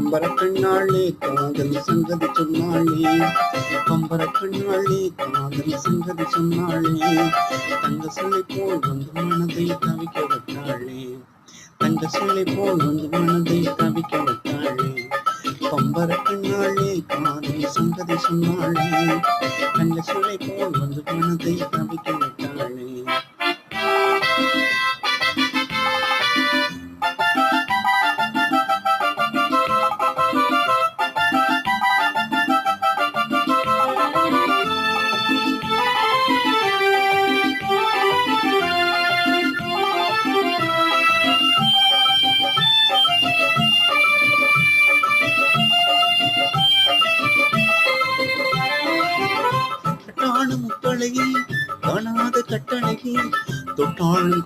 பம்பர கண்ணாளே காதல் சங்கதி சொன்னாளே, பம்பர கண்ணாளே காதல் சங்கதி சொன்னாளே, தங்க சிலை போல் வந்து மனதை தவிக்க விட்டாளே, தங்க சிலை போல் வந்து மனதை தவிக்க விட்டாளே, பம்பர கண்ணாளே காதல் சங்கதி சொன்னாளே, தங்க சிலை போல் வந்து மனதை தவிக்க விட்டாளே. முத்தழகி காணாத கட்டழகி தொட்டாளும்